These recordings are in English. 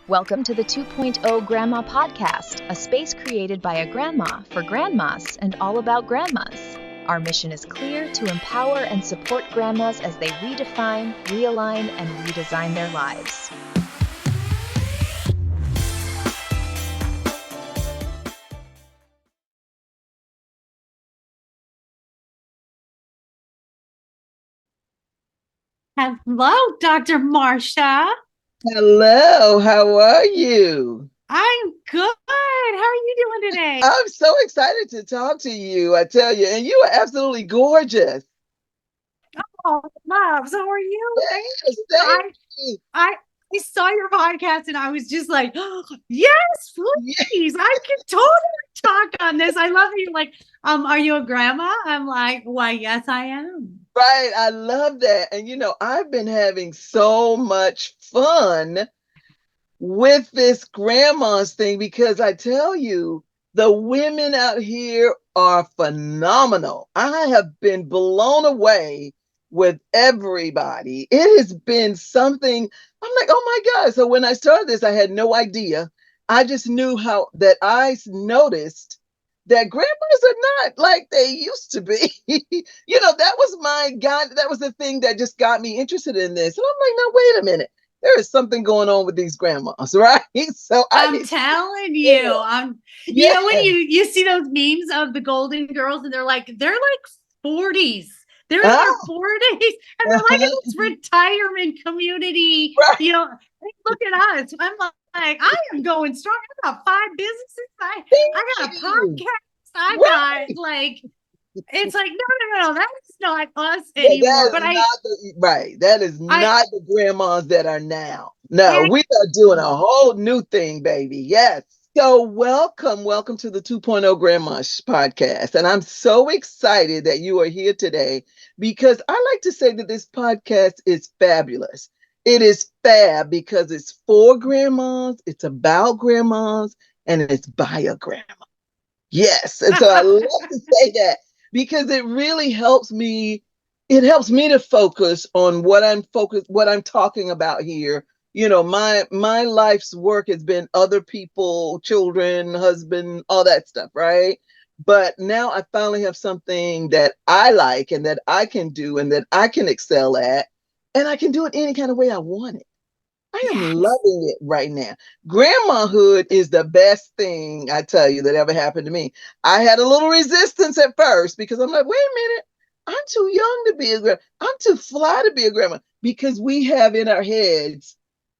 Welcome to the 2.0 Grandma Podcast, a space created by a grandma for grandmas and all about grandmas. Our mission is clear: to empower and support grandmas as they redefine, realign, and redesign their lives. Hello, Dr. Marsha. Hello, how are you? I'm good. How are you doing today? I'm so excited to talk to you, I tell you, and you are absolutely gorgeous. Oh, love. So are you? Thank Yes, you. thank you. I saw your podcast and I was just like, oh, yes, Yeah, please. I can totally talk on this. I love you. Like, are you a grandma? I'm like, why, yes, I am. right, I love that. And I've been having so much fun with this grandma's thing because I tell you, the women out here are phenomenal. I have been blown away with everybody. It has been something. I'm like, oh my God. So when I started this, I had no idea. I just knew how that I noticed that grandmas are not like they used to be. That was my God. That was the thing that just got me interested in this. And I'm like, no, wait a minute, there is something going on with these grandmas, right? So I I'm need to, telling you, yeah, you know, when yeah. you see those memes of the Golden Girls and they're like 40s. They're in their Ah, 40s and they're like in this retirement community. right. You know, look at us. I'm like, I am going strong. I got 5 businesses. I got a Thank you. podcast. I got Right. like, it's like, no, that's not us Yeah, anymore. that But is not right. That is I, not the grandmas that are now. No, I we are doing a whole new thing, baby. Yes. So welcome to the 2.0 Grandma podcast. And I'm so excited that you are here today because I like to say that this podcast is fabulous. It is fab because it's for grandmas, it's about grandmas, and it's by a grandma. Yes. And so I love to say that because it really helps me. It helps me to focus on what I'm talking about here. My life's work has been other people, children, husband, all that stuff, right? But now I finally have something that I like and that I can do and that I can excel at, and I can do it any kind of way I want it. I am yes. loving it right now. Grandmahood is the best thing, I tell you, that ever happened to me. I had a little resistance at first because I'm like, wait a minute, I'm too young to be a grandma. I'm too fly to be a grandma, because we have in our heads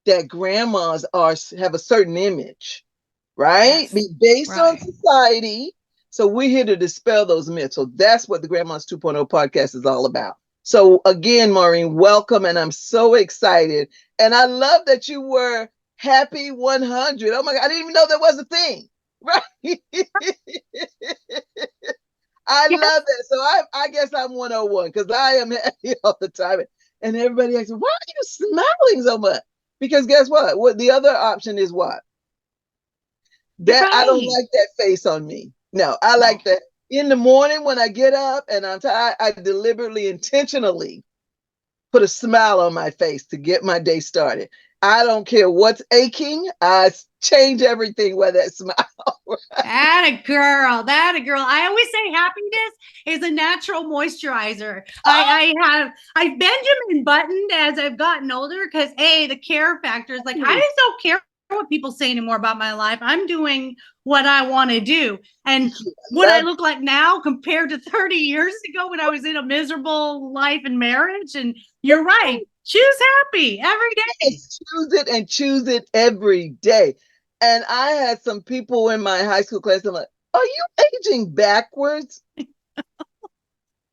that grandmas have a certain image, right? Yes. Based on Right. society. So we're here to dispel those myths. So that's what the Grandmas 2.0 podcast is all about. So again, Maureen, welcome. And I'm so excited. And I love that you were happy 100. Oh my God, I didn't even know that was a thing. Right. I love that. So I guess I'm 101 because I am happy all the time. And everybody asks, why are you smiling so much? Because guess what? What the other option is what? You're That I don't right. like that face on me. No, I No. like that in the morning when I get up and I'm tired, I deliberately, intentionally put a smile on my face to get my day started. I don't care what's aching. I change everything with that smile. That a girl. That a girl. I always say happiness is a natural moisturizer. I've Benjamin buttoned as I've gotten older because the care factor is like I Oh, just don't care what people say anymore about my life. I'm doing what I want to do. And what I love look like now compared to 30 years ago when I was in a miserable life and marriage. And you're right. it. Choose happy every day. Yes, choose it and choose it every day. And I had some people in my high school class. I'm like, are you aging backwards?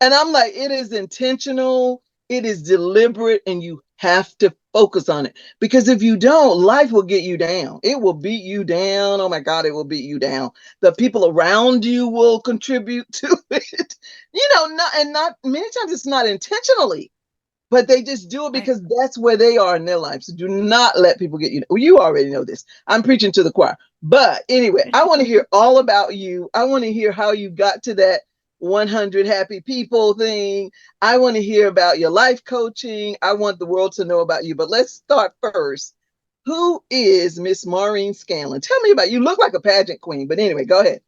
And I'm like, it is intentional, it is deliberate, and you have to focus on it. Because if you don't, life will get you down. It will beat you down. Oh my God, it will beat you down. The people around you will contribute to it. Not many times it's not intentionally, but they just do it Right. because that's where they are in their life. So do not let people get you. Well, you already know this. I'm preaching to the choir. But anyway, I want to hear all about you. I want to hear how you got to that 100 happy people thing. I want to hear about your life coaching. I want the world to know about you. But let's start first. Who is Miss Maureen Scanlon? Tell me about you. Look like a pageant queen, but anyway, go ahead.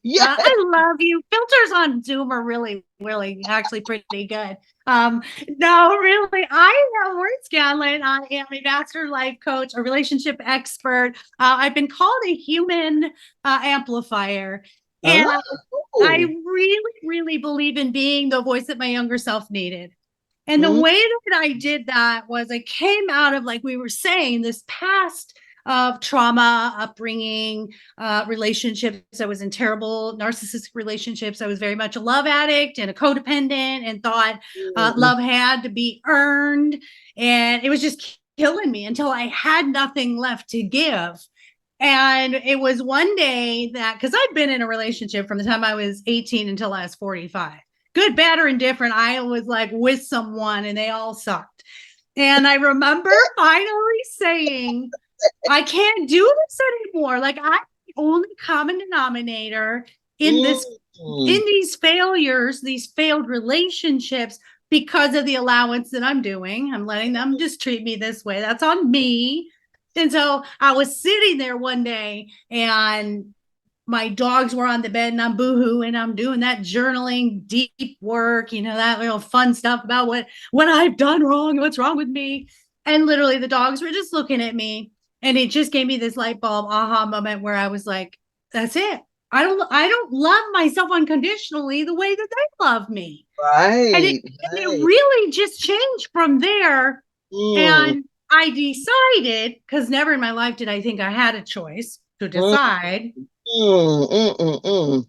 Yeah. I love you. Filters on Zoom are really, really actually pretty good. No, really, I am Maureen Scanlon. I am a master life coach, a relationship expert. I've been called a human amplifier. And I Oh. really, really believe in being the voice that my younger self needed. And the Mm, way that I did that was I came out of, like we were saying, this past of trauma, upbringing, relationships. I was in terrible narcissistic relationships. I was very much a love addict and a codependent and thought mm, love had to be earned. And it was just killing me until I had nothing left to give. And it was one day that, because I've been in a relationship from the time I was 18 until I was 45. Good, bad, or indifferent. I was like with someone and they all sucked. And I remember finally saying, I can't do this anymore. Like I'm the only common denominator in this, mm. in these failures, these failed relationships because of the allowance that I'm doing. I'm letting them just treat me this way. That's on me. And so I was sitting there one day and my dogs were on the bed and I'm boohoo and I'm doing that journaling deep work, that little fun stuff about what I've done wrong, what's wrong with me. And literally the dogs were just looking at me and it just gave me this light bulb aha moment where I was like, that's it. I don't love myself unconditionally the way that they love me. And Right, it right. really just changed from there. Mm, And I decided, because never in my life did I think I had a choice to mm, decide, mm, mm, mm, mm.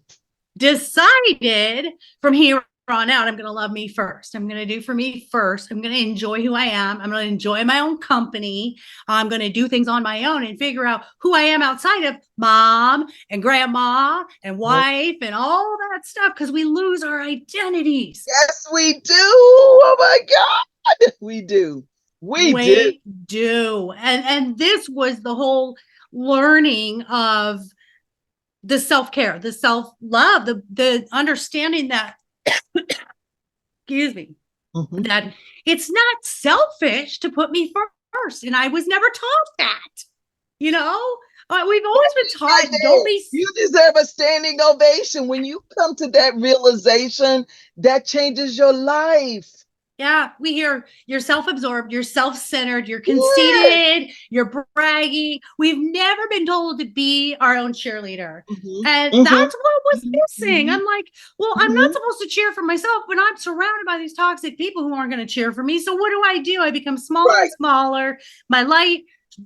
decided from here on out, I'm going to love me first. I'm going to do for me first. I'm going to enjoy who I am. I'm going to enjoy my own company. I'm going to do things on my own and figure out who I am outside of mom and grandma and wife and all that stuff because we lose our identities. Yes, we do. Oh my God. We do. We do. We do. And this was the whole learning of the self-care, the self-love, the understanding that excuse me, Mhm. that it's not selfish to put me first. And I was never taught that. You know, we've always been Right taught don't there. be. You deserve a standing ovation. When you come to that realization, that changes your life. Yeah, we hear you're self-absorbed, you're self-centered, you're Yes. conceited, you're bragging. We've never been told to be our own cheerleader. Mhm, And mhm, that's what was mhm, missing. mhm, I'm like, well, I'm not mhm. supposed to cheer for myself, but I'm surrounded by these toxic people who aren't going to cheer for me. So what do? I become smaller and Right. smaller. My light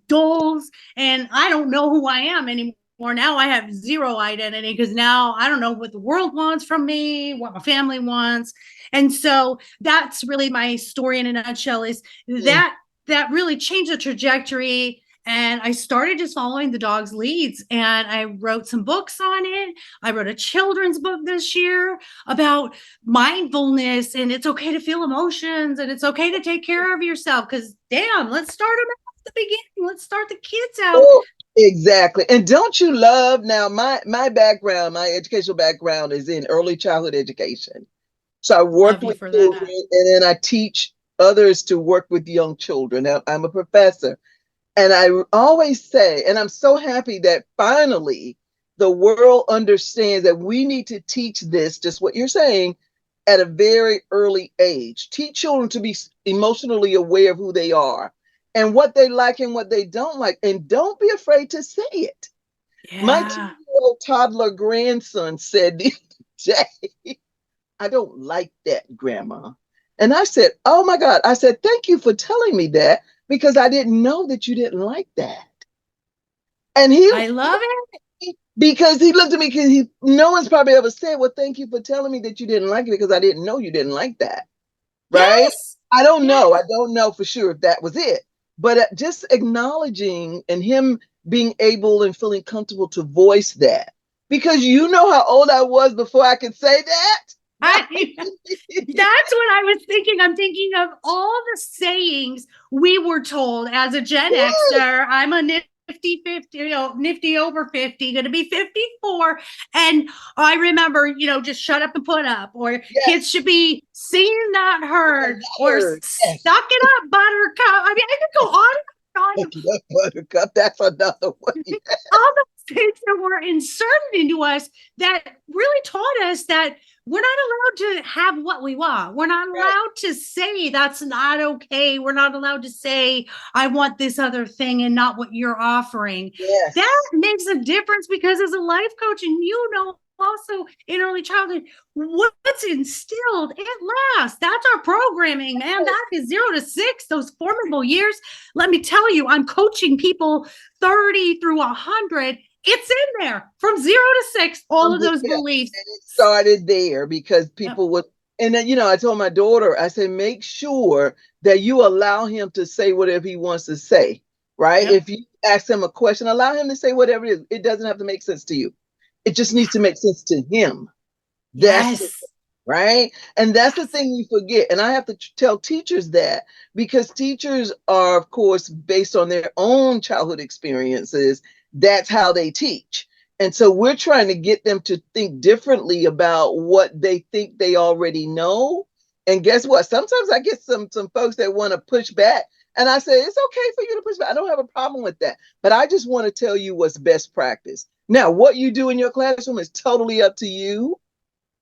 dulls, and I don't know who I am anymore. Now I have zero identity because now I don't know what the world wants from me, what my family wants. And so that's really my story in a nutshell is Mm. that really changed the trajectory. And I started just following the dog's leads and I wrote some books on it. I wrote a children's book this year about mindfulness and it's okay to feel emotions and it's okay to take care of yourself because damn, let's start them at the beginning. Let's start the kids out. Oh, exactly. And don't you love now my background, my educational background is in early childhood education. So I worked Love you with for children that. and then I teach others to work with young children. I'm a professor. And I always say, and I'm so happy that finally the world understands that we need to teach this, just what you're saying, at a very early age. Teach children to be emotionally aware of who they are and what they like and what they don't like. And don't be afraid to say it. My Yeah. 2-year-old toddler grandson said the other day, I don't like that, Grandma. And I said, oh my God. I said, thank you for telling me that because I didn't know that you didn't like that. And I love it. because he looked at me because no one's probably ever said, well, thank you for telling me that you didn't like it because I didn't know you didn't like that. Right? Yes. I don't Yes. know. I don't know for sure if that was it. But just acknowledging and him being able and feeling comfortable to voice that. Because you know how old I was before I could say that. I, that's what I was thinking. I'm thinking of all the sayings we were told as a Gen Yes, Xer. I'm a nifty 50, nifty over 50, going to be 54. And I remember, just shut up and put up, or kids yes. should be seen, not heard, or Yes. suck it up, buttercup. I mean, I could go on. on Buttercup, that's another one. all those things that were inserted into us that really taught us that we're not allowed to have what we want. We're not allowed to say that's not okay. We're not allowed to say, I want this other thing and not what you're offering. Yes. That makes a difference because as a life coach, and you know, also in early childhood, what's instilled, it lasts. That's our programming, man. That is 0 to 6, those formidable years. Let me tell you, I'm coaching people 30 through 100. It's in there from 0 to 6, all of those beliefs. And it started there because people would, and then, I told my daughter, I said, make sure that you allow him to say whatever he wants to say, right? If you ask him a question, allow him to say whatever it is. It doesn't have to make sense to you. It just needs to make sense to him. That's right. And that's the thing you forget. And I have to tell teachers that because teachers are, of course, based on their own childhood experiences. That's how they teach. And so we're trying to get them to think differently about what they think they already know. And guess what? Sometimes I get some folks that want to push back. And I say, it's okay for you to push back. I don't have a problem with that. But I just want to tell you what's best practice. Now, what you do in your classroom is totally up to you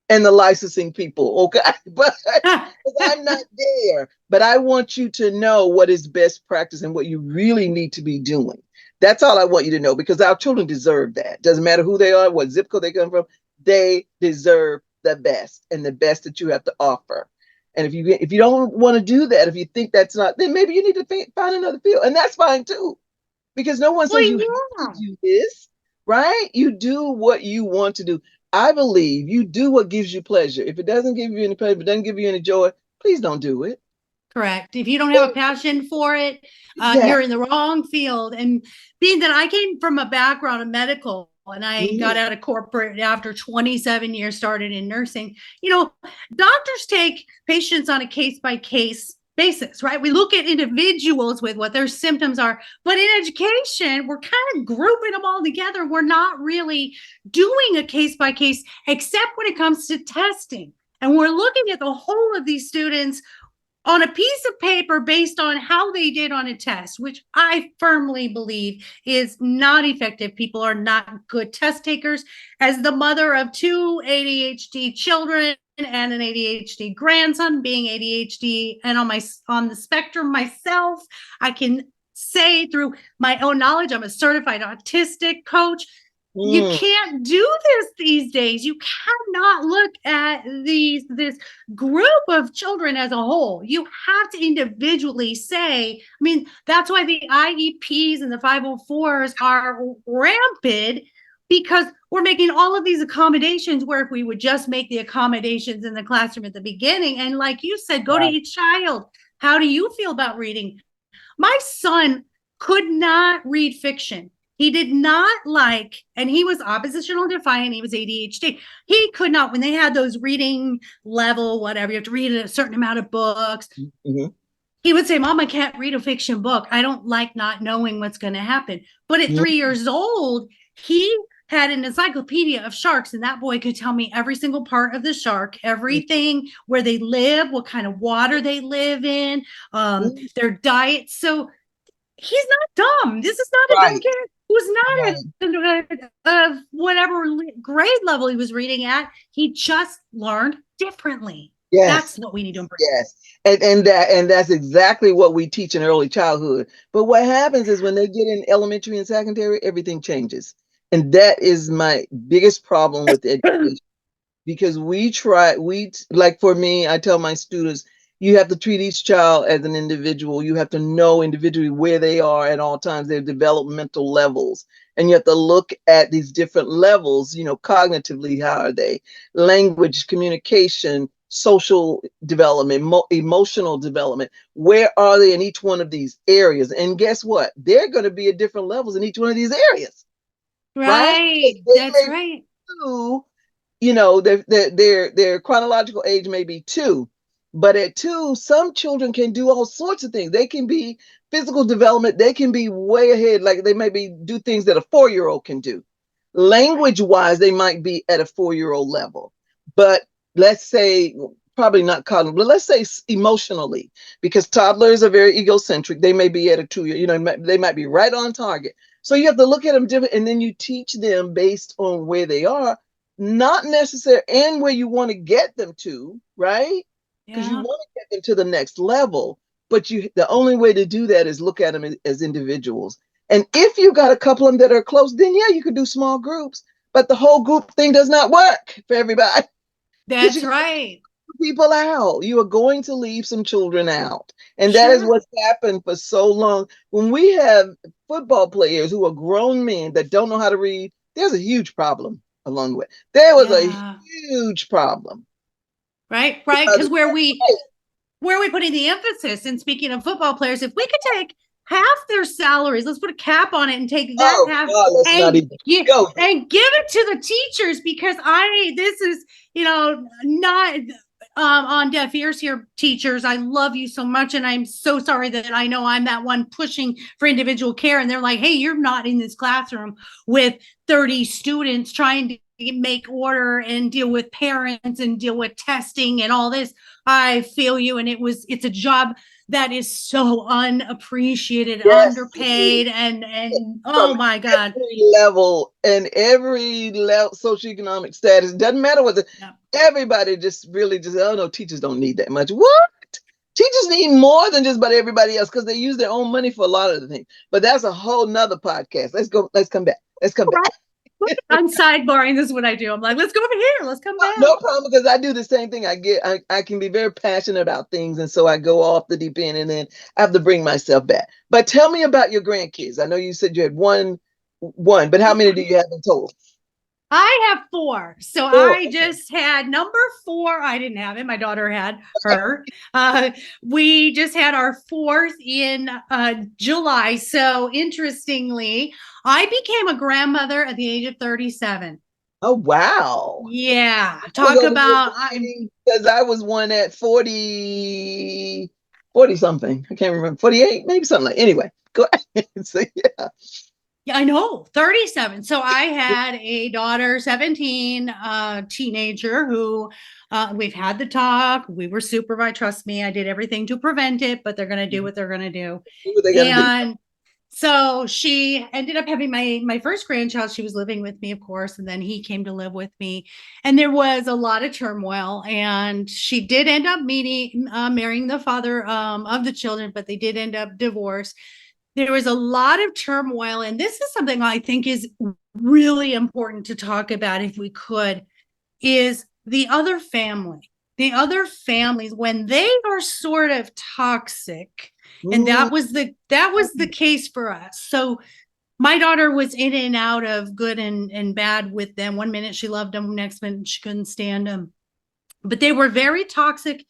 and the licensing people, okay? But I'm not there. But I want you to know what is best practice and what you really need to be doing. That's all I want you to know, because our children deserve that. Doesn't matter who they are, what zip code they come from. They deserve the best, and the best that you have to offer. And if you don't want to do that, if you think that's not, then maybe you need to find another field, and that's fine too, because no one says you have to do this, right? You do what you want to do. I believe you do what gives you pleasure. If it doesn't give you any pleasure, if it doesn't give you any joy, please don't do it. Correct. If you don't have a passion for it, you're in the wrong field. And being that I came from a background of medical and I got out of corporate after 27 years, started in nursing, doctors take patients on a case-by-case basis, right? We look at individuals with what their symptoms are, but in education, we're kind of grouping them all together. We're not really doing a case-by-case, except when it comes to testing. And we're looking at the whole of these students on a piece of paper based on how they did on a test, which I firmly believe is not effective. People are not good test takers. As the mother of 2 ADHD children and an ADHD grandson, being ADHD and on the spectrum myself, I can say through my own knowledge, I'm a certified autistic coach. You can't do this these days. You cannot look at this group of children as a whole. You have to individually say, that's why the IEPs and the 504s are rampant, because we're making all of these accommodations where if we would just make the accommodations in the classroom at the beginning, and like you said, go to each child. How do you feel about reading? My son could not read fiction. He did not like, and he was oppositional defiant. He was ADHD. He could not, when they had those reading level, whatever, you have to read a certain amount of books. He would say, Mom, I can't read a fiction book. I don't like not knowing what's going to happen. But at 3 years old, he had an encyclopedia of sharks, and that boy could tell me every single part of the shark, everything, where they live, what kind of water they live in, their diet. So he's not dumb. This is not a dumb kid who's not at whatever grade level he was reading at. He just learned differently. That's what we need to improve. And that's exactly what we teach in early childhood. But what happens is when they get in elementary and secondary, everything changes. And that is my biggest problem with education. Because like for me, I tell my students, you have to treat each child as an individual. You have to know individually where they are at all times, their developmental levels. And you have to look at these different levels, cognitively, how are they? Language, communication, social development, emotional development. Where are they in each one of these areas? And guess what? They're going to be at different levels in each one of these areas. Right. That's right. Their chronological age may be 2. But at 2, some children can do all sorts of things. They can be physical development. They can be way ahead. Like they maybe do things that a 4-year-old can do. Language wise, they might be at a 4-year-old level. But let's say probably not cognitive, but let's say emotionally, because toddlers are very egocentric. They may be at a 2 year, they might be right on target. So you have to look at them different, and then you teach them based on where they are, not necessarily, and where you want to get them to, right? Because you Yeah. want to get them to the next level, but the only way to do that is look at them as individuals. And if you got a couple of them that are close, then yeah, you could do small groups. But the whole group thing does not work for everybody. Because That's you right. people out. You are going to leave some children out. And that is Sure. what's happened for so long. When we have football players who are grown men that don't know how to read, there's a huge problem along the way. There was a Yeah. huge problem. Right. Right. Because where are we putting the emphasis? And speaking of football players, if we could take half their salaries, let's put a cap on it and take that Oh, half God, let's not even go. and give it to the teachers, because this is, not on deaf ears here, teachers. I love you so much. And I'm so sorry that I know I'm that one pushing for individual care. And they're like, hey, you're not in this classroom with 30 students trying to make order and deal with parents and deal with testing and all this. I feel you. And it's a job that is so unappreciated, Yes, underpaid, and oh my God. Every level socioeconomic status, doesn't matter what Yeah. everybody just really just, oh no, teachers don't need that much. What? Teachers need more than just about everybody else because they use their own money for a lot of the things. But that's a whole nother podcast. Let's come back. Right. I'm sidebarring. This is what I do. I'm like, let's go over here. Let's come back. No problem, because I do the same thing. I can be very passionate about things, and so I go off the deep end, and then I have to bring myself back. But tell me about your grandkids. I know you said you had one, but how many do you have in total? I have 4. So Four. I just had number 4. I didn't have it. My daughter had her. We just had our 4th in July. So interestingly, I became a grandmother at the age of 37. Oh, wow. Yeah. Talk about because I was one at 40 something. I can't remember, 48, maybe something like. Anyway, go ahead. So yeah. Yeah, I know, 37. So I had a daughter, 17, teenager who we've had the talk. We were supervised. Trust me, I did everything to prevent it, but they're going to do what they're going to do. What they gotta And so she ended up having my first grandchild. She was living with me, of course, and then he came to live with me. And there was a lot of turmoil. And she did end up marrying the father of the children, but they did end up divorced. There was a lot of turmoil, and this is something I think is really important to talk about, if we could, is the other families, when they are sort of toxic. And that was the case for us. So my daughter was in and out of good and bad with them. One minute she loved them, next minute she couldn't stand them. But they were very toxic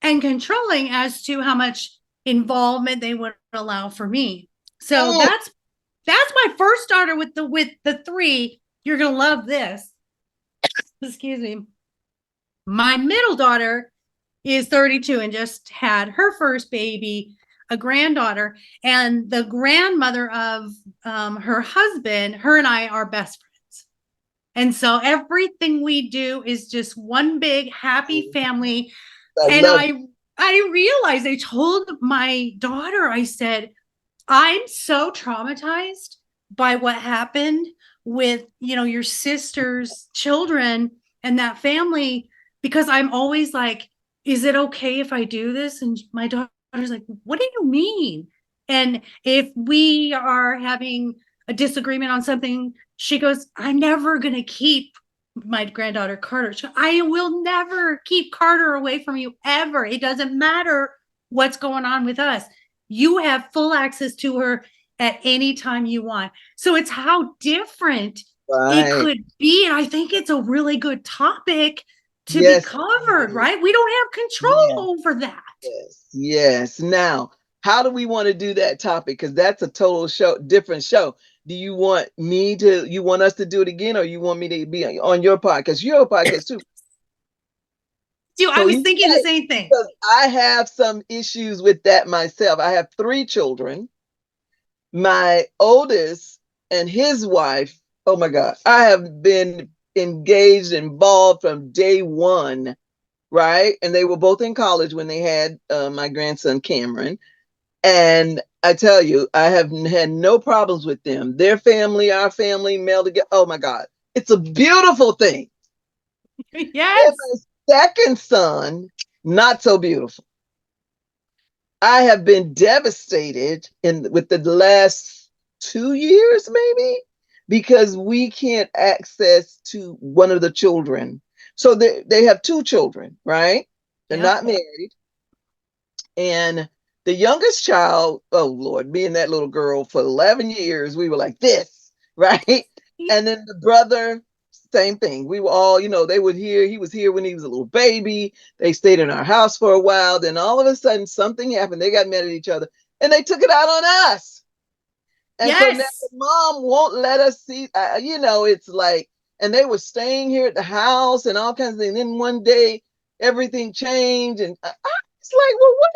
and controlling as to how much involvement they would allow for me. So that's my first daughter with the 3. You're gonna love this. Excuse me. My middle daughter is 32 and just had her first baby, a granddaughter, and the grandmother of her husband. Her and I are best friends, and so everything we do is just one big happy family. I realized, I told my daughter, I said, I'm so traumatized by what happened with, your sister's children and that family, because I'm always like, is it okay if I do this? And my daughter's like, what do you mean? And if we are having a disagreement on something, she goes, I'm never going to keep my granddaughter Carter. I will never keep Carter away from you ever. It doesn't matter what's going on with us. You have full access to her at any time you want. So it's how different it could be. And I think it's a really good topic to be covered, right? We don't have control over that. Yes. Now, how do we want to do that topic? Because that's a total different show. Do you want us to do it again, or you want me to be on your podcast? You're a podcast too. I was thinking the same thing. Because I have some issues with that myself. I have 3 children. My oldest and his wife, oh my God, I have been engaged, involved from day one, right? And they were both in college when they had my grandson Cameron. And I tell you, I have had no problems with them. Their family, our family, meld together. Oh my God, it's a beautiful thing. Yes. And my second son, not so beautiful. I have been devastated with the last 2 years, maybe, because we can't access to one of the children. So they have two children, right? They're Yep. not married. And the youngest child, oh Lord, me and that little girl for 11 years, we were like this, right? And then the brother, same thing. We were all, they would hear, he was here when he was a little baby. They stayed in our house for a while. Then all of a sudden, something happened. They got mad at each other and they took it out on us. And so now Yes. the mom won't let us see, it's like, and they were staying here at the house and all kinds of things. Then one day, everything changed. And it's like, well, what?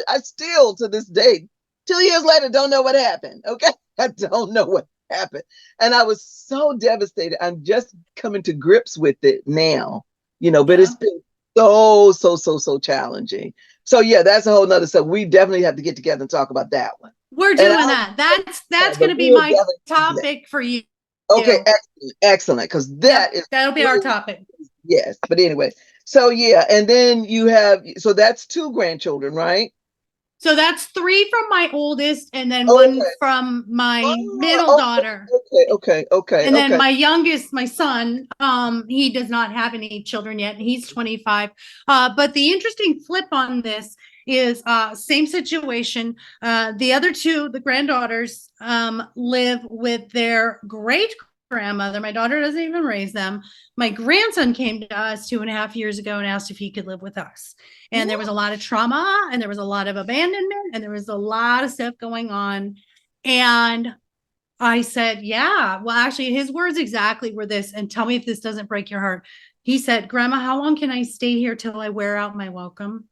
I still to this day, 2 years later, don't know what happened. Okay. I don't know what happened. And I was so devastated. I'm just coming to grips with it now, but Yeah. it's been so challenging. So yeah, that's a whole nother stuff. We definitely have to get together and talk about that one. We're And doing that. That's but going to be we'll my definitely do that. topic for you. Okay, excellent. Because Yep, is that'll be our topic. yes. But anyway, so yeah, and then so that's two grandchildren, right? So that's three from my oldest, and then Okay. one from my middle Oh, daughter. okay. And then my youngest, my son, he does not have any children yet. He's 25. But the interesting flip on this is same situation. The other two, the granddaughters, live with their great grandmother. My daughter doesn't even raise them. My grandson came to us 2.5 years ago and asked if he could live with us. And there was a lot of trauma and there was a lot of abandonment and there was a lot of stuff going on. And I said, yeah. Well, actually, his words exactly were this, and tell me if this doesn't break your heart. He said, Grandma, how long can I stay here till I wear out my welcome?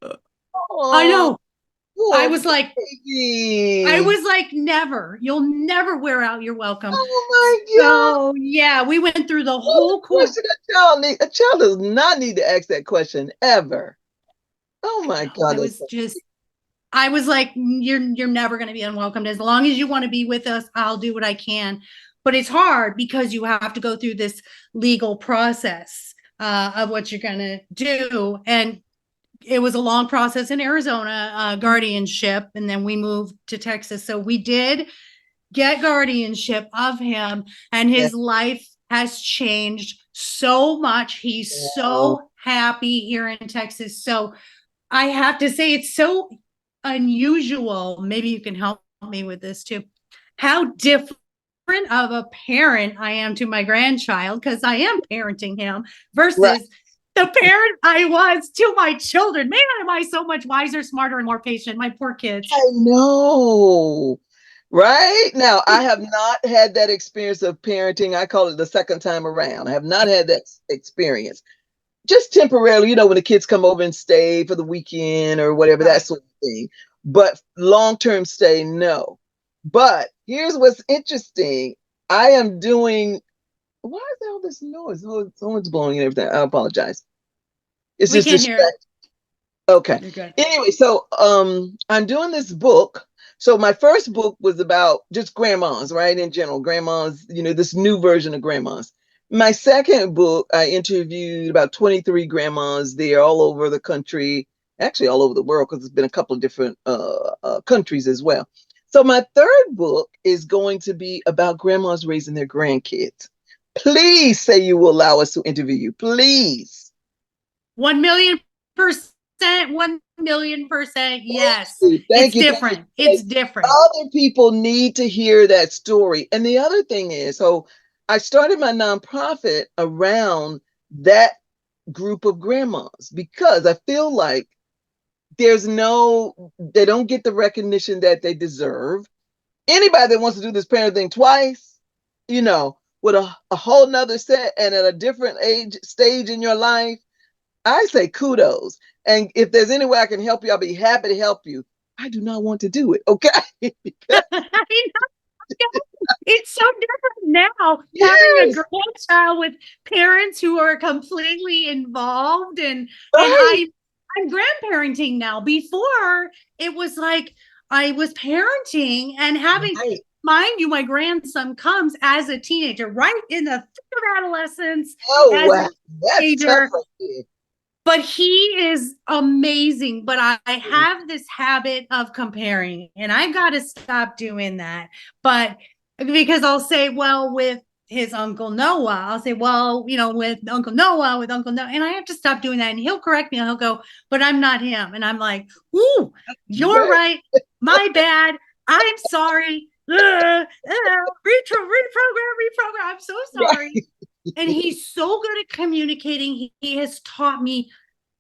I know. I was like, never. You'll never wear out your welcome. Oh my God. So yeah, we went through the whole course. A child does not need to ask that question ever. Oh my God. I was like, you're never going to be unwelcomed. As long as you want to be with us, I'll do what I can. But it's hard because you have to go through this legal process of what you're going to do. And it was a long process in Arizona, guardianship, and then we moved to Texas. So we did get guardianship of him, and his life has changed so much. He's so happy here in Texas. So I have to say, it's so unusual. Maybe you can help me with this too. How different of a parent I am to my grandchild, because I am parenting him, versus the parent I was to my children. Man, am I so much wiser, smarter, and more patient. My poor kids. I know. Right now, I have not had that experience of parenting. I call it the second time around. I have not had that experience. Just temporarily, when the kids come over and stay for the weekend or whatever, that sort of thing. But long-term stay, no. But here's what's interesting. I am doing, why is all this noise? Oh, someone's blowing and everything. I apologize. It's We just can't hear it. Okay. Anyway, so I'm doing this book. So my first book was about just grandmas, right? In general, grandmas, this new version of grandmas. My second book, I interviewed about 23 grandmas there all over the country, actually all over the world, because it's been a couple of different countries as well. So my third book is going to be about grandmas raising their grandkids. Please say you will allow us to interview you. Please. 1,000,000%. 1,000,000%. Yes. Thank you. Different. It's different. Other people need to hear that story. And the other thing is, so I started my nonprofit around that group of grandmas because I feel like they don't get the recognition that they deserve. Anybody that wants to do this parent thing twice, with a whole nother set and at a different stage in your life, I say kudos. And if there's any way I can help you, I'll be happy to help you. I do not want to do it. Okay. It's so different now having a grandchild with parents who are completely involved, and Right. I'm grandparenting now. Before it was like I was parenting and having, Right. mind you, my grandson comes as a teenager, right in the thick of adolescence, Oh, as a wow. That's tough teenager. right there. But he is amazing. But I have this habit of comparing, and I've got to stop doing that. But because I'll say, well, with his Uncle Noah, I'll say, well, with Uncle Noah, and I have to stop doing that. And he'll correct me and he'll go, but I'm not him. And I'm like, ooh, you're Right. right. My bad. I'm sorry. Reprogram. I'm so sorry. Right. And he's so good at communicating. He has taught me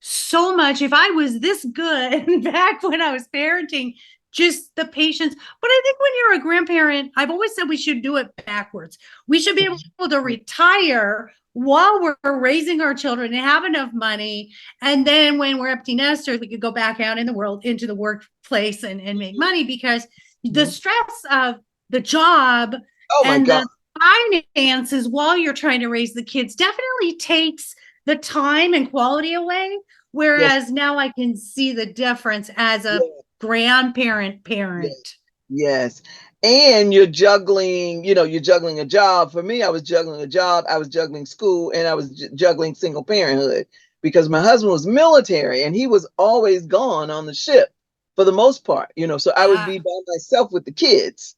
so much. If I was this good back when I was parenting, just the patience. But I think when you're a grandparent, I've always said we should do it backwards. We should be able to retire while we're raising our children and have enough money. And then when we're empty nesters, we could go back out in the world, into the workplace, and make money, because the stress of the job Oh my and God. the finances while you're trying to raise the kids definitely takes the time and quality away. Whereas now I can see the difference as a grandparent parent. Yes. And you're juggling, you're juggling a job. For me, I was juggling a job, I was juggling school, and I was juggling single parenthood because my husband was military and he was always gone on the ship for the most part, so I would be by myself with the kids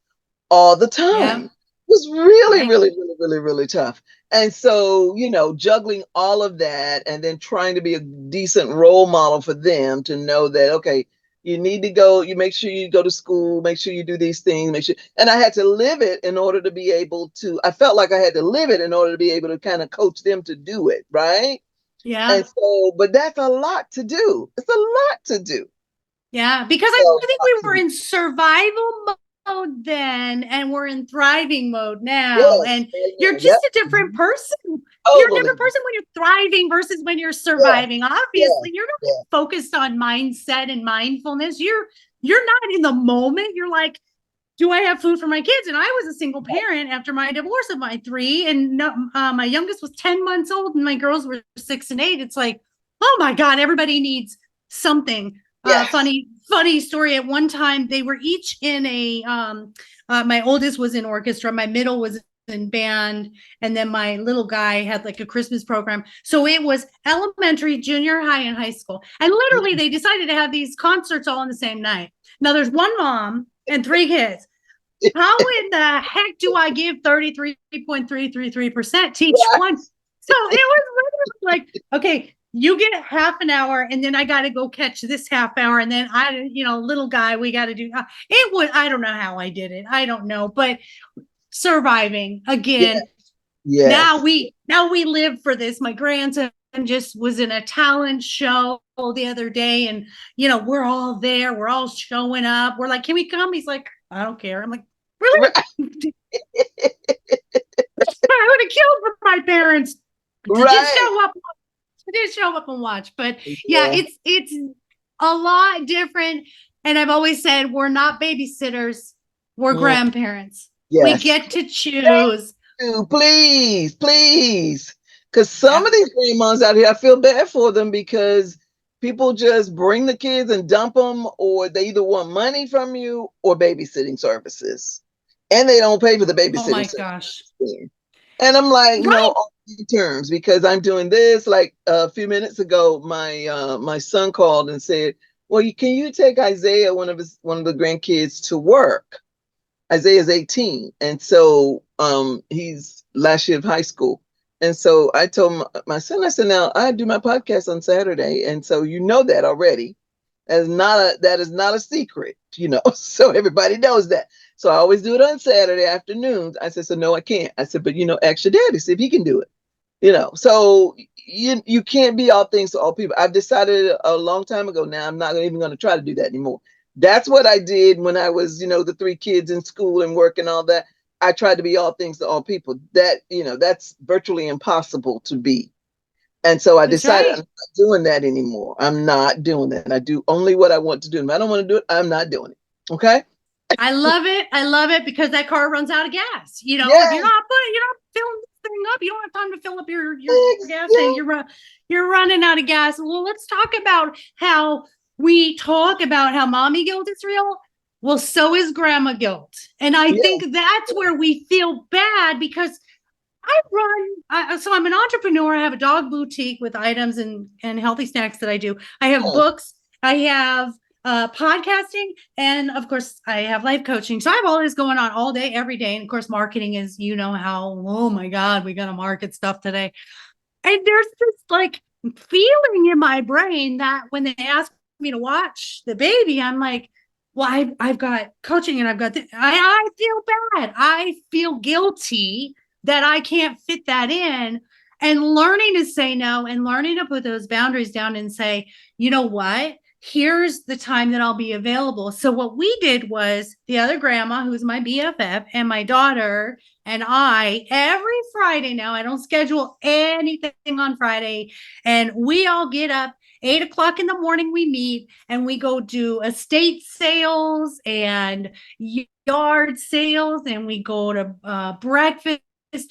all the time. Yeah. It was really, Right. really, really, really, really tough. And so, juggling all of that and then trying to be a decent role model for them to know that, okay, you need to go, you make sure you go to school, make sure you do these things, make sure. And I had to live it in order to be able to, I felt like I had to live it in order to be able to kind of coach them to do it. Right. Yeah. And so, but that's a lot to do. It's a lot to do. Yeah. Because I So, think we were in survival mode then, and we're in thriving mode now. yes. And you're Yep. just a different person. You're a Totally. different person when you're thriving versus when you're Yeah. surviving. Yeah. Obviously, you're not Yeah. focused on mindset and mindfulness. You're not in the moment. You're like, do I have food for my kids? And I was a single parent after my divorce of my three, and my youngest was 10 months old and my girls were 6 and 8. It's like, oh my God, everybody needs something. Yes. Funny story. At one time, they were each in a, my oldest was in orchestra, my middle was in band, and then my little guy had like a Christmas program. So it was elementary, junior high, and high school. And literally they decided to have these concerts all on the same night. Now there's one mom and 3 kids. How in the heck do I give 33.333% to each one? So it was literally like, okay, you get half an hour, and then I got to go catch this half hour, and then little guy, we got to do it. Was, I don't know how I did it. I don't know, but surviving again. Yes. Now we live for this. My grandson just was in a talent show the other day, and we're all there. We're all showing up. We're like, can we come? He's like, I don't care. I'm like, really? I would have killed for my parents to just show up and watch. But yeah, it's a lot different. And I've always said, we're not babysitters, we're grandparents. Yes. We get to choose. Please, please. Because some of these grandmas out here, I feel bad for them because people just bring the kids and dump them, or they either want money from you or babysitting services. And they don't pay for the babysitting. Oh my gosh. And I'm like, no, on terms, because I'm doing this. Like a few minutes ago, my son called and said, well, can you take Isaiah, one of the grandkids, to work? Isaiah's 18. And so he's last year of high school. And so I told my son, I said, now I do my podcast on Saturday. And so that already. That is not a secret, so everybody knows that. So I always do it on Saturday afternoons. I said, so no, I can't. I said, but ask your daddy, see if he can do it. So you can't be all things to all people. I've decided a long time ago now, I'm not even going to try to do that anymore. That's what I did when I was, the 3 kids in school and work and all that. I tried to be all things to all people. That, that's virtually impossible to be. And so I decided I'm not doing that anymore. I'm not doing that. I do only what I want to do. If I don't want to do it, I'm not doing it. Okay. I love it. I love it because that car runs out of gas. You know, if Yes, you're not filling this thing up, you don't have time to fill up your gas tank. exactly. You're running out of gas. Well, let's talk about how we talk about how mommy guilt is real. Well, so is grandma guilt. And I Yes, think that's where we feel bad because so I'm an entrepreneur. I have a dog boutique with items and healthy snacks that I do. I have yes, books. I have podcasting. And of course, I have life coaching. So I have all this going on all day, every day. And of course, marketing is, you know, how, oh my God, we got to market stuff today. And there's this like feeling in my brain that when they ask me to watch the baby, I'm like, well, I've got coaching and I've got I feel bad. I feel guilty that I can't fit that in. And learning to say no and learning to put those boundaries down and say, you know what? Here's the time that I'll be available. So what we did was the other grandma, who's my BFF, and my daughter and I, every Friday now, I don't schedule anything on Friday. And we all get up 8 o'clock in the morning. We meet and we go do estate sales and yard sales, and we go to breakfast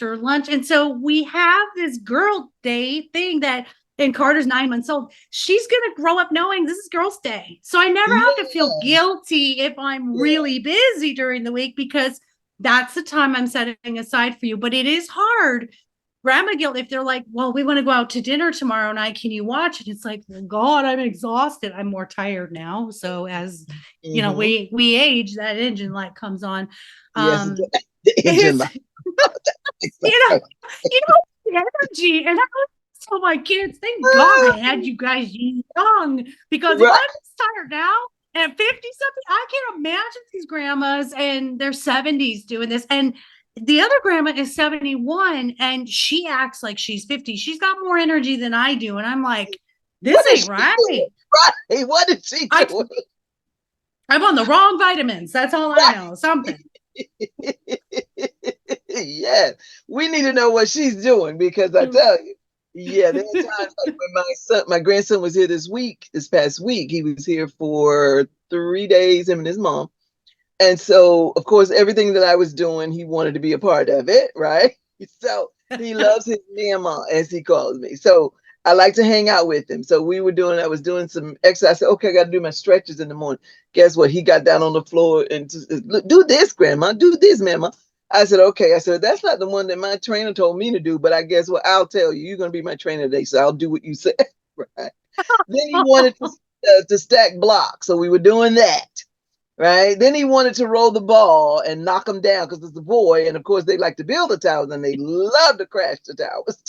or lunch. And so we have this girl day thing that, and Carter's 9 months old. She's going to grow up knowing this is girls' day. So I never have to feel yes, guilty if I'm yes. really busy during the week because that's the time I'm setting aside for you. But it is hard. Grandma guilt, if they're like, well, we want to go out to dinner tomorrow night. Can you watch it? It's like, well, God, I'm exhausted. I'm more tired now. So as you know, Mm-hmm. we age, that engine light comes on. Yes, Um, the engine it's, light. you know, the energy. And I tell my kids, thank God I had you guys young, because if Right. I'm tired now at 50 something, I can't imagine these grandmas in their 70s doing this. And the other grandma is 71 and she acts like she's 50. She's got more energy than I do. And I'm like, this What is ain't she right. doing? Right. What is she I, doing? I'm on the wrong vitamins. That's all I know. Something. Yes, we need to know what she's doing because I tell you, yeah, there are times like when my grandson was here this past week, he was here for 3 days, him and his mom. And so, of course, everything that I was doing, he wanted to be a part of it, right? So he loves his mama, as he calls me. So I like to hang out with him. So I was doing some exercise. I said, okay, I got to do my stretches in the morning. Guess what? He got down on the floor and do this, grandma, do this, mama. I said, okay. I said, that's not the one that my trainer told me to do, but I guess what? I'll tell you, you're going to be my trainer today. So I'll do what you said. Right. Then he wanted to stack blocks. So we were doing that. Right. Then he wanted to roll the ball and knock them down because it's a boy. And of course, they like to build the towers and they love to crash the towers.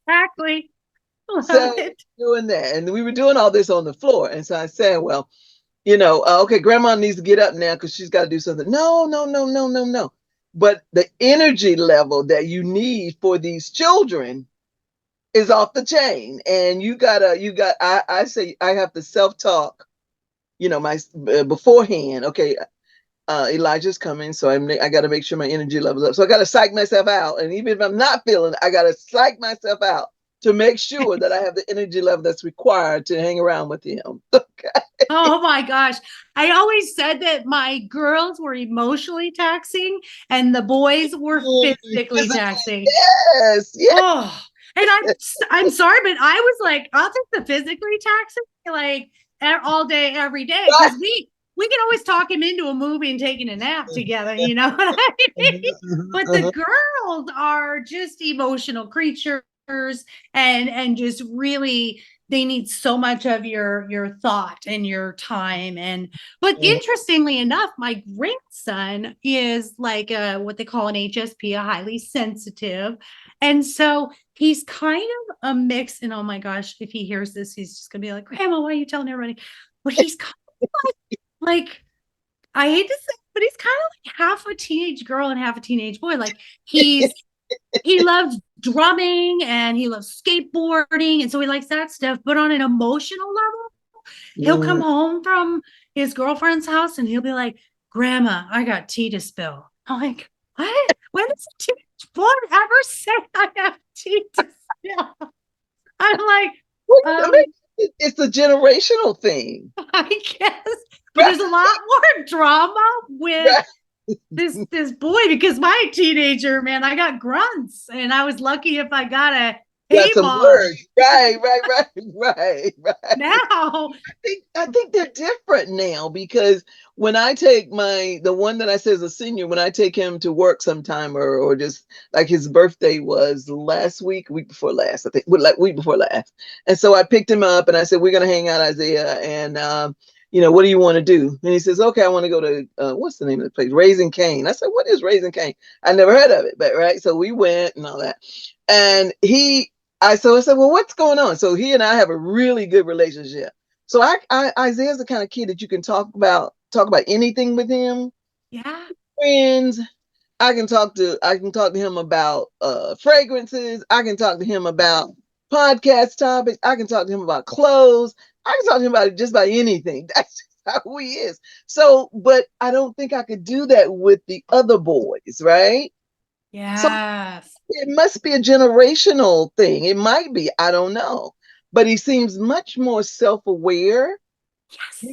Exactly. Love So it. doing that. And we were doing all this on the floor. And so I said, well, okay, grandma needs to get up now because she's got to do something. No, no, no, no, no, no. But the energy level that you need for these children is off the chain. And I say I have to self-talk, my beforehand. Okay, Elijah's coming, so I got to make sure my energy level's up. So I got to psych myself out, and even if I'm not feeling it, I got to psych myself out to make sure that I have the energy level that's required to hang around with him. Okay. Oh my gosh. I always said that my girls were emotionally taxing and the boys were physically Physically, taxing. yes, yes. Oh, and I'm sorry, but I was like, I'll take the physically taxing like all day, every day, Right. because we can always talk him into a movie and taking a nap together, you know what I mean? But the girls are just emotional creatures and just really they need so much of your thought and your time. And but interestingly enough, my grandson is like what they call an HSP, a highly sensitive. And so he's kind of a mix. And oh my gosh, if he hears this, he's just gonna be like, Grandma, why are you telling everybody? But he's kind of like I hate to say, but he's kind of like half a teenage girl and half a teenage boy. Like he loves drumming and he loves skateboarding. And so he likes that stuff. But on an emotional level, he'll come home from his girlfriend's house and he'll be like, Grandma, I got tea to spill. I'm like, what? When does a teenage boy ever say I have tea to spill? I'm like, Well, I mean, it's a generational thing. I guess. But there's a lot more drama with this boy, because my teenager, man, I got grunts, and I was lucky if I got a hey Got some mom. words. Right. Now I think they're different now, because when I take the one that I say is a senior, when I take him to work sometime, or just like his birthday was last week before last, I think, like week before last. And so I picked him up and I said, we're going to hang out, Isaiah. And, what do you want to do? And he says, okay, I want to go to, what's the name of the place? Raising Cane. I said, what is Raising Cane? I never heard of it, but right. So we went and all that. And I said, well, what's going on? So he and I have a really good relationship. So Isaiah's the kind of kid that you can talk about anything with him. Yeah. Friends. I can talk to him about fragrances. I can talk to him about podcast topics. I can talk to him about clothes. I can talk to him about just about anything. That's just how he is. So, but I don't think I could do that with the other boys, right? So Yes. it must be a generational thing. It might be. I don't know. But he seems much more self-aware. Yes.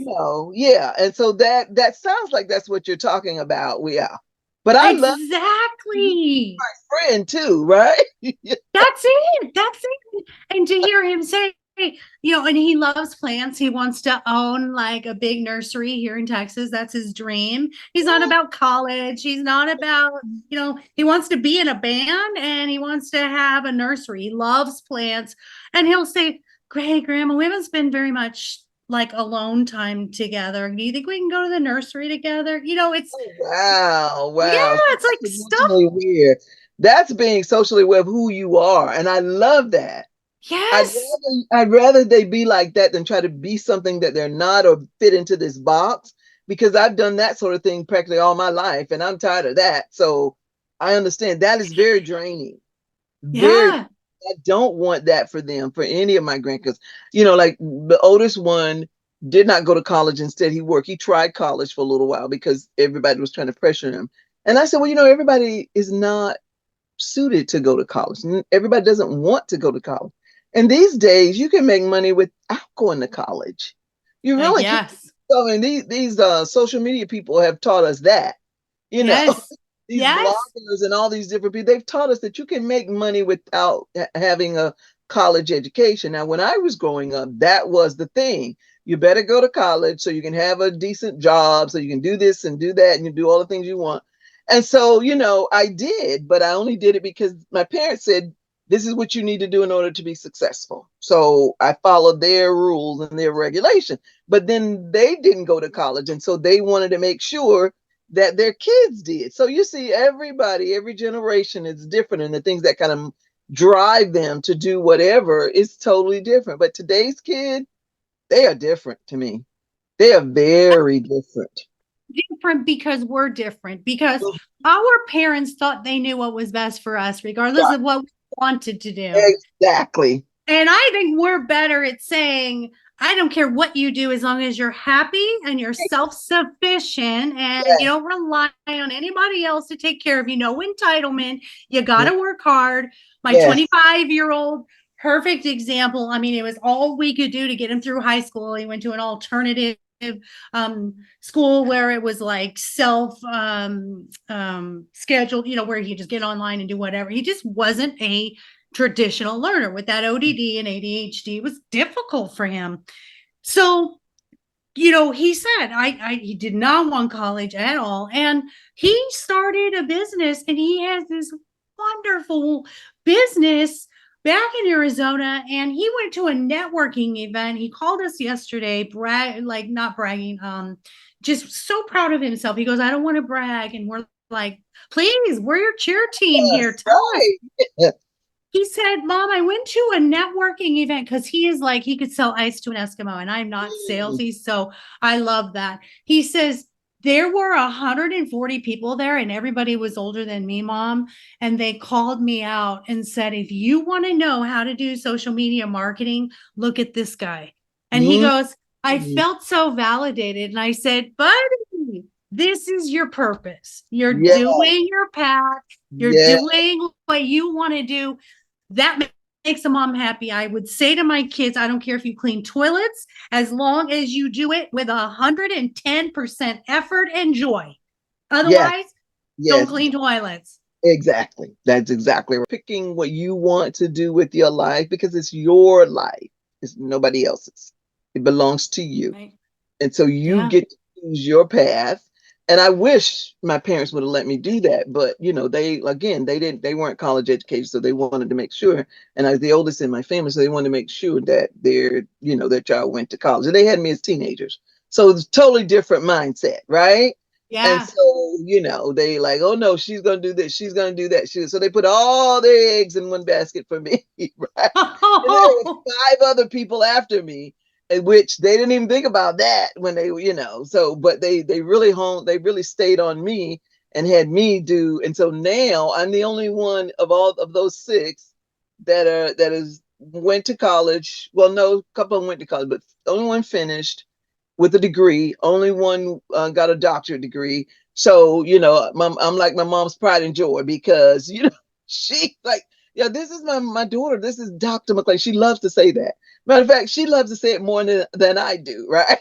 Yeah. And so that sounds like that's what you're talking about. Yeah. But I love Exactly. my friend too, right? That's it. That's it. And to hear him say, and he loves plants. He wants to own like a big nursery here in Texas. That's his dream. He's not about college. He's not about, he wants to be in a band and he wants to have a nursery. He loves plants. And he'll say, "Great, Grandma, we haven't spent very much like alone time together. Do you think we can go to the nursery together?" It's Wow. yeah, So it's like that's stuff. emotionally weird. That's being socially aware of who you are. And I love that. Yes. I'd rather they be like that than try to be something that they're not or fit into this box, because I've done that sort of thing practically all my life and I'm tired of that. So I understand that is very draining. Very, Yeah. I don't want that for them, for any of my grandkids. Like the oldest one did not go to college. Instead, he worked. He tried college for a little while because everybody was trying to pressure him. And I said, well, everybody is not suited to go to college. Everybody doesn't want to go to college. And these days, you can make money without going to college. You really can. Yes. So, and these social media people have taught us that, you know, Yes. these Yes. bloggers and all these different people, they've taught us that you can make money without having a college education. Now, when I was growing up, that was the thing. You better go to college so you can have a decent job, so you can do this and do that, and you do all the things you want. And so, I did, but I only did it because my parents said, this is what you need to do in order to be successful. So I followed their rules and their regulation. But then they didn't go to college. And so they wanted to make sure that their kids did. So you see, every generation is different. And the things that kind of drive them to do whatever is totally different. But today's kid, they are different to me. They are very different. Different because we're different, because our parents thought they knew what was best for us, regardless Right. of what we wanted to do. Exactly. And I think we're better at saying, I don't care what you do as long as you're happy and you're self-sufficient and Yes. you don't rely on anybody else to take care of you. No entitlement. You got to work hard. My 25-year-old, perfect example. I mean, it was all we could do to get him through high school. He went to an alternative school where it was like self scheduled, where he just get online and do whatever. He just wasn't a traditional learner with that ODD and ADHD. It was difficult for him. So, he said he did not want college at all. And he started a business, and he has this wonderful business back in Arizona. And he went to a networking event. He called us yesterday, not bragging, just so proud of himself. He goes, I don't want to brag. And we're like, please, we're your cheer team here. Tell us. He said, Mom, I went to a networking event, because he is like, he could sell ice to an Eskimo, and I'm not salesy. So I love that. He says, there were 140 people there, and everybody was older than me, Mom. And they called me out and said, if you want to know how to do social media marketing, look at this guy. And he goes, I felt so validated. And I said, buddy, this is your purpose. You're doing your path. You're doing what you want to do. That makes a mom happy. I would say to my kids, I don't care if you clean toilets, as long as you do it with 110% effort and joy. Yes, Otherwise, don't yes, clean toilets. exactly. That's exactly right. Picking what you want to do with your life because it's your life. It's nobody else's. It belongs to you. Right? And so you Yeah. get to choose your path. And I wish my parents would have let me do that, but they again they weren't college educated, so they wanted to make sure. And I was the oldest in my family, so they wanted to make sure that their child went to college. And they had me as teenagers, so it's a totally different mindset, right? And Yeah. so they like, oh no, she's gonna do this, she's gonna do that. So they put all their eggs in one basket for me, right? And there was five other people after me, in which they didn't even think about that when so but they really they really stayed on me and had me do. And so now I'm the only one of all of those six that is went to college. Well, no, a couple of them went to college, but the only one finished with a degree. Only one got a doctorate degree. So I'm like my mom's pride and joy, because she like, yeah, this is my daughter. This is Dr. McClay. She loves to say that. Matter of fact, she loves to say it more than I do, right?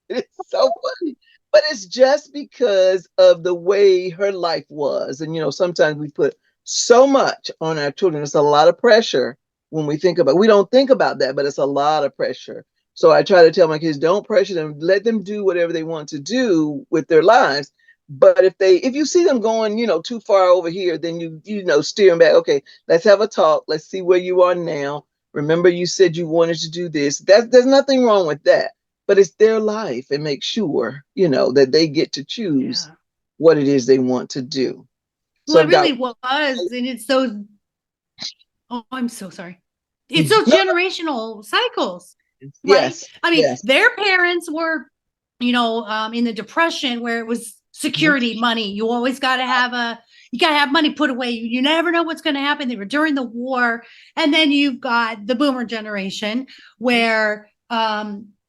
It's so funny. But it's just because of the way her life was. And sometimes we put so much on our children. It's a lot of pressure when we don't think about that, but it's a lot of pressure. So I try to tell my kids, don't pressure them. Let them do whatever they want to do with their lives. But if you see them going, too far over here, then steer them back. Okay, let's have a talk. Let's see where you are now. Remember, you said you wanted to do this. There's nothing wrong with that, but it's their life, and make sure that they get to choose Yeah. what it is they want to do. So Well, it I've got really was. And it's those, oh, I'm so sorry. It's those no, generational cycles, right? yes, I mean, yes, their parents were, in the Depression, where it was mhm, security money. You always got to have money put away. You never know what's going to happen. They were during the war. And then you've got the boomer generation, where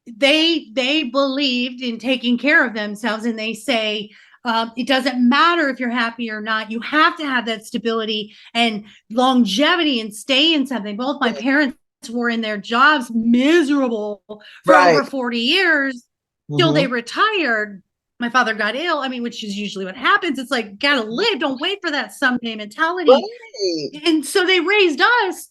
they believed in taking care of themselves, and they say, it doesn't matter if you're happy or not. You have to have that stability and longevity and stay in something. Both my parents were in their jobs miserable for right. over 40 years till they Hmm. retired. My father got ill. I mean, which is usually what happens. It's like, gotta live, don't wait for that someday mentality. Right. And so they raised us,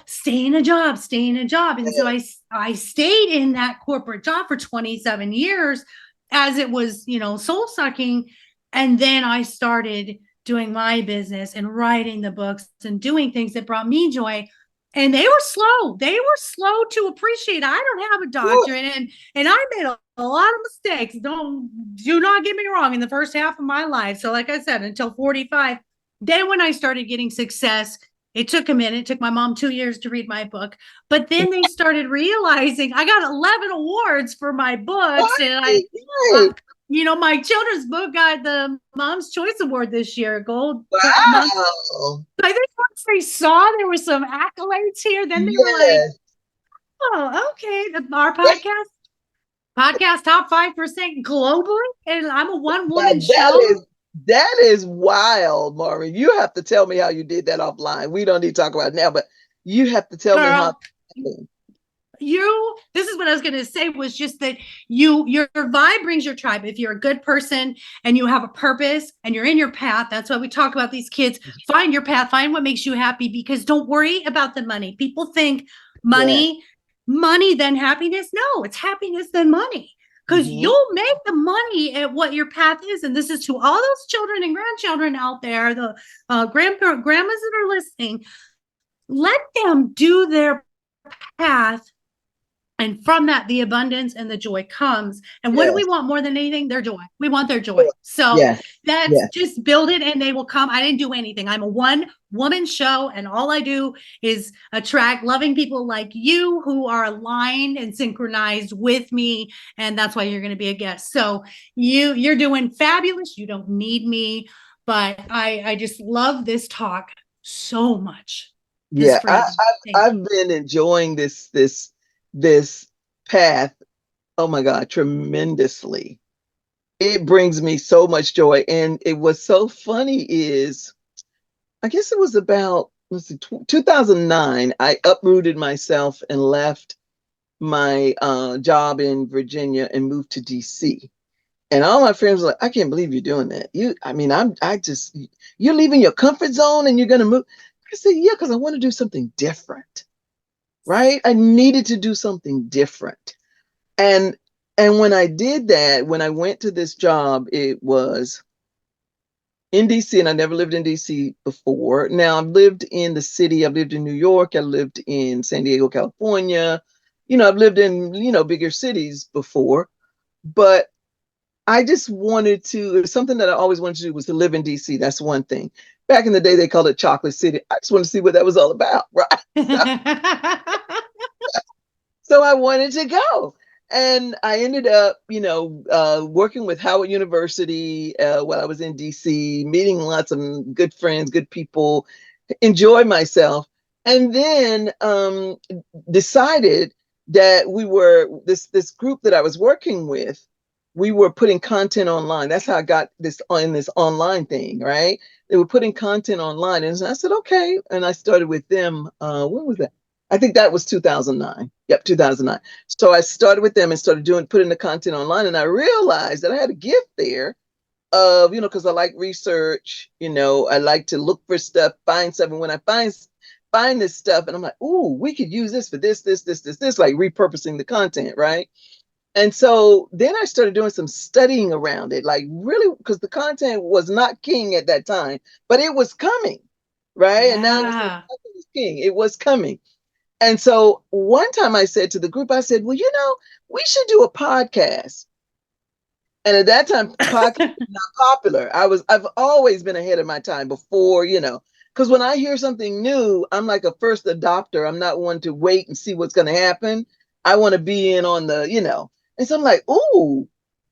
stay in a job, stay in a job. And so I stayed in that corporate job for 27 years, as it was, soul sucking. And then I started doing my business and writing the books and doing things that brought me joy. And they were slow. They were slow to appreciate. I don't have a Sure. doctorate, and I made a lot of mistakes. Do not get me wrong, in the first half of my life. So like I said, until 45. Then when I started getting success, it took a minute. It took my mom 2 years to read my book. But then they started realizing I got 11 awards for my books. And Right. Right. my children's book got the Mom's Choice Award this year, gold for mom. Wow. I think once they saw there were some accolades here, then they were like, Yes. oh, okay. Our podcast top 5% globally. And I'm a one Now woman show. that is wild, Maureen. You have to tell me how you did that offline. We don't need to talk about it now, but you have to tell me how. Girl, this is what I was going to say, was just that your vibe brings your tribe. If you're a good person and you have a purpose and you're in your path, that's why we talk about these kids. Find your path, find what makes you happy, because don't worry about the money. People think Yeah. money then happiness. No, it's happiness then money, because Hmm. you'll make the money at what your path is. And this is to all those children and grandchildren out there, the grandmas that are listening. Let them do their path, and from that, the abundance and the joy comes. And what do we Yes. want more than anything? Their joy. We want their joy. So Yes. that's Yes. just build it and they will come. I didn't do anything. I'm a one woman show, and all I do is attract loving people like you who are aligned and synchronized with me. And that's why you're going to be a guest. So you're doing fabulous. You don't need me, but I just love this talk so much. This Yeah. freedom. Thank you. I've been enjoying this path. Oh my God, tremendously. It brings me so much joy. And it was so funny is, I guess it was about let's see, 2009, I uprooted myself and left my job in Virginia and moved to DC. And all my friends were like, I can't believe you're doing that. You're leaving your comfort zone and you're going to move. I said, yeah, because I want to do something different, right? I needed to do something different. And when I did that, when I went to this job, it was in DC, and I never lived in DC before. Now I've lived in the city. I've lived in New York. I lived in San Diego, California. I've lived in, bigger cities before, but I just wanted to, something that I always wanted to do was to live in DC. That's one thing. Back in the day, they called it Chocolate City. I just wanted to see what that was all about, right? So I wanted to go. And I ended up, working with Howard University while I was in DC, meeting lots of good friends, good people, enjoy myself. And then decided that this group that I was working with, we were putting content online. That's how I got this online thing, right? They were putting content online. And I said, okay. And I started with them. When was that? I think that was 2009. Yep, 2009. So I started with them and started putting the content online. And I realized that I had a gift there of, because I like research, I like to look for stuff, find stuff. And when I find this stuff and I'm like, ooh, we could use this for this, like repurposing the content, right? And so then I started doing some studying around it, like really, because the content was not king at that time, but it was coming, right? And now Yeah. it was king. It was coming. And so one time I said to the group, I said, well, we should do a podcast. And at that time, podcast was not popular. I've always been ahead of my time before, because when I hear something new, I'm like a first adopter. I'm not one to wait and see what's going to happen. I want to be in on the. And so I'm like, ooh,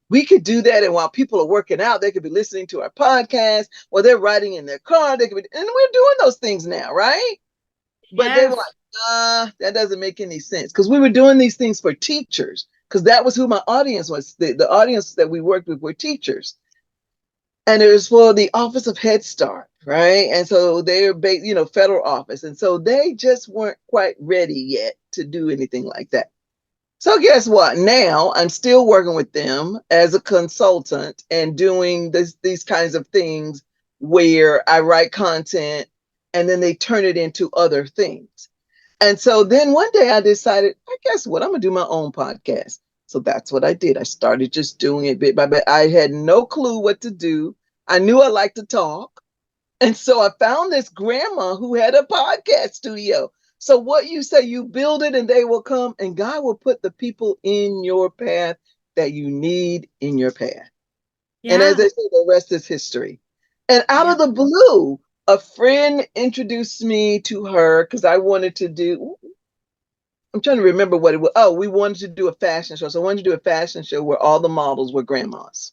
we could do that. And while people are working out, they could be listening to our podcast, while they're riding in their car, they could be, and we're doing those things now, right? But they were Yes. like, that doesn't make any sense. Because we were doing these things for teachers, because that was who my audience was. The audience that we worked with were teachers. And it was for the Office of Head Start, right? And so they're based, federal office. And so they just weren't quite ready yet to do anything like that. So guess what? Now I'm still working with them as a consultant and doing these kinds of things where I write content and then they turn it into other things. And so then one day I decided, I guess what? I'm going to do my own podcast. So that's what I did. I started just doing it bit by bit. I had no clue what to do. I knew I liked to talk. And so I found this grandma who had a podcast studio. So what you say, you build it and they will come, and God will put the people in your path that you need in your path. And as Yeah. they say, the rest is history. And out of the blue, a friend introduced me to her because I wanted to do, I'm trying to remember what it was. Oh, we wanted to do a fashion show. So I wanted to do a fashion show where all the models were grandmas.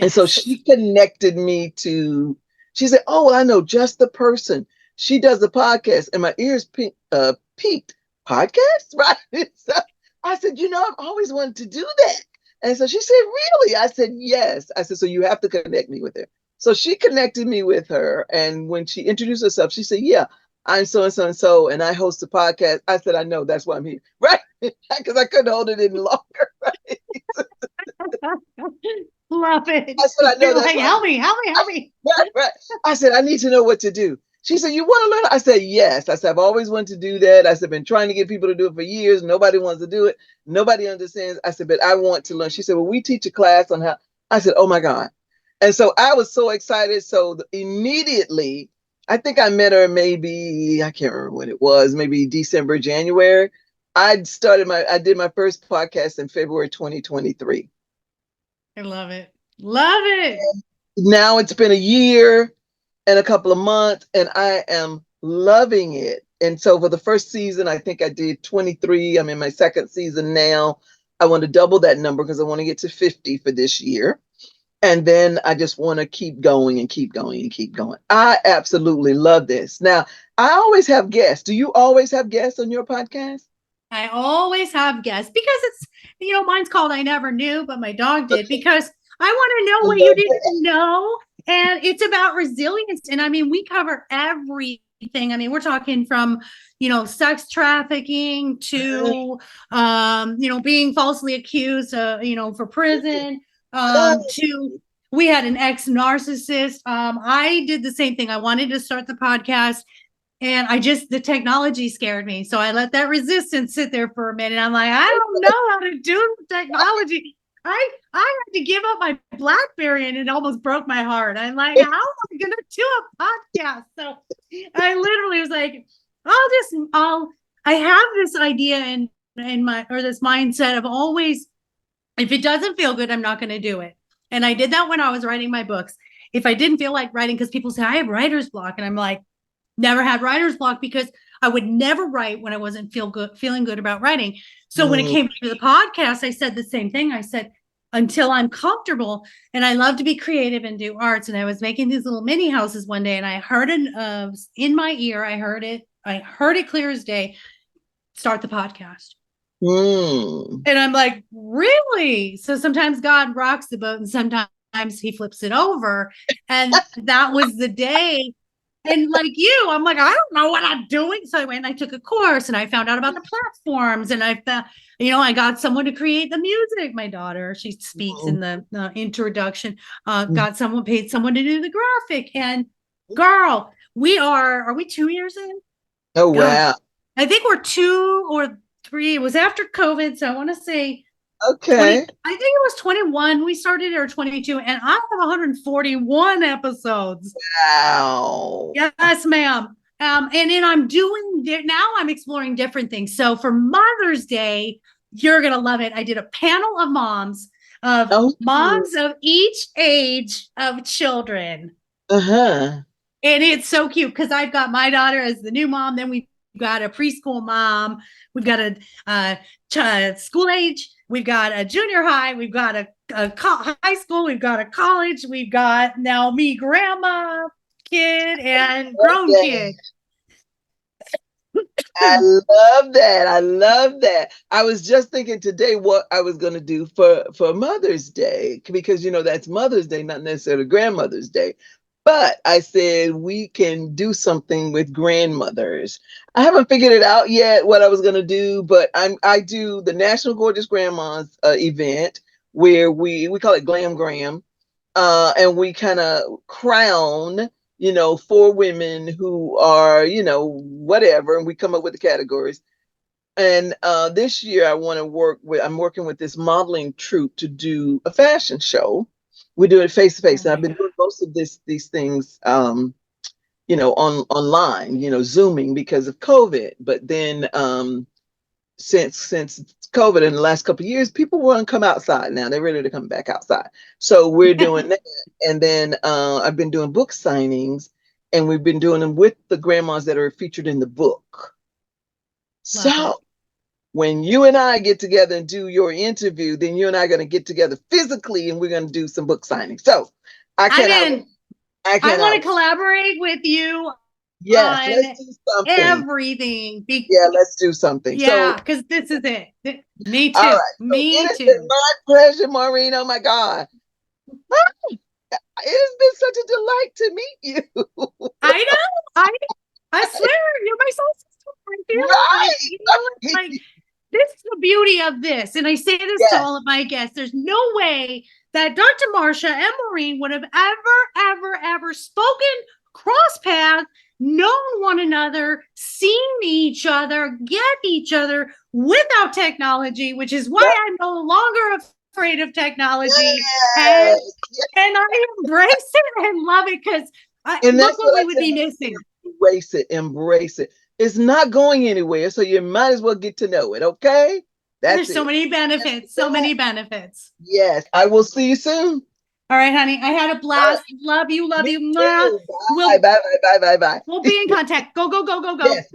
And so Yes. she connected me to, she said, oh, well, I know just the person. She does a podcast, and my ears peaked. Podcast, right? So I said, I've always wanted to do that. And so she said, really? I said, yes. I said, so you have to connect me with her. So she connected me with her. And when she introduced herself, she said, yeah, I'm so and so and so, and I host a podcast. I said, I know, that's why I'm here. Right? Because I couldn't hold it any longer. Right? Love it. I said, I know, You're that's like, why I'm help me, help me, help me. right, right. I said, I need to know what to do. She said, you want to learn? I said, yes. I said, I've always wanted to do that. I said, been trying to get people to do it for years. Nobody wants to do it. Nobody understands. I said, but I want to learn. She said, well, we teach a class on how. I said, oh my God. And so I was so excited. So immediately, I think I met her maybe, I can't remember when it was, maybe December, January. I did my first podcast in February 2023. I love it. Love it. Now it's been a year and a couple of months, and I am loving it. And so for the first season, I think I did 23. I'm in my second season now. I want to double that number because I want to get to 50 for this year. And then I just want to keep going and keep going and keep going. I absolutely love this. Now, I always have guests. Do you always have guests on your podcast? I always have guests because it's, mine's called I Never Knew, but my dog did because I want to know I what you love that. didn't know. And it's about resilience. And I mean, we cover everything I mean, we're talking from, sex trafficking to, being falsely accused, for prison, to we had an ex-narcissist. I did the same thing. I wanted to start the podcast, and the technology scared me. So I let that resistance sit there for a minute. I'm like, I don't know how to do the technology. I had to give up my BlackBerry, and it almost broke my heart. I'm like, how am I going to do a podcast? So I literally was like, I have this idea in this mindset of always, if it doesn't feel good, I'm not going to do it. And I did that when I was writing my books. If I didn't feel like writing, because people say I have writer's block, and I'm like, never had writer's block, because I would never write when I wasn't feeling good about writing. So when it came to the podcast, I said the same thing. I said, until I'm comfortable, and I love to be creative and do arts. And I was making these little mini houses one day, and I heard it in my ear. I heard it clear as day. Start the podcast. And I'm like, really? So sometimes God rocks the boat, and sometimes he flips it over. And that was the day. And like you, I'm like, I don't know what I'm doing. So I went and I took a course, and I found out about the platforms, and I found, I got someone to create the music. My daughter, she speaks in the introduction, paid someone to do the graphic. And girl, are we 2 years in? Oh, wow. I think we're 2 or 3. It was after COVID. So I want to say, okay. I think it was 21. We started, or 22, and I have 141 episodes. Wow. Yes, ma'am. And then I'm exploring different things. So for Mother's Day, you're going to love it. I did a panel of moms of each age of children. Uh-huh. And it's so cute, because I've got my daughter as the new mom. Then we've got a preschool mom. We've got a school age. We've got a junior high. We've got a high school. We've got a college. We've got now me, grandma, kid, and grown kid. I love that. I was just thinking today what I was going to do for Mother's Day, because, that's Mother's Day, not necessarily Grandmother's Day. But I said we can do something with grandmothers. I haven't figured it out yet what I was going to do, but I do the National Gorgeous Grandmas event, where we call it Glam Gram, and we kind of crown 4 women who are whatever, and we come up with the categories. And this year I'm working with this modeling troupe to do a fashion show. We do it face to face. And I've been doing most of these things, online, Zooming because of COVID. But then since COVID in the last couple of years, people want to come outside now. They're ready to come back outside. So we're doing that. And then I've been doing book signings, and we've been doing them with the grandmas that are featured in the book. So when you and I get together and do your interview, then you and I are going to get together physically, and we're going to do some book signings. So I want to collaborate with you. Yes, let's do something. Everything. Let's do something. Yeah, because this is it. Me too. All right. Me too. It has been my pleasure, Maureen. Oh my God. It has been such a delight to meet you. I know. I swear, you're my soul sister. I feel like this is the beauty of this. And I say this to all of my guests. There's no way that Dr. Marsha and Maureen would have ever spoken, cross paths, known one another, seen each other, get each other without technology, which is why I'm no longer afraid of technology. And I embrace it and love it, because look what we would be missing. Embrace it. It's not going anywhere, so you might as well get to know it, okay? There's so many benefits, many benefits. Yes, I will see you soon. All right, honey. I had a blast. Love you. Bye. Bye. We'll be in contact. Go. Yes.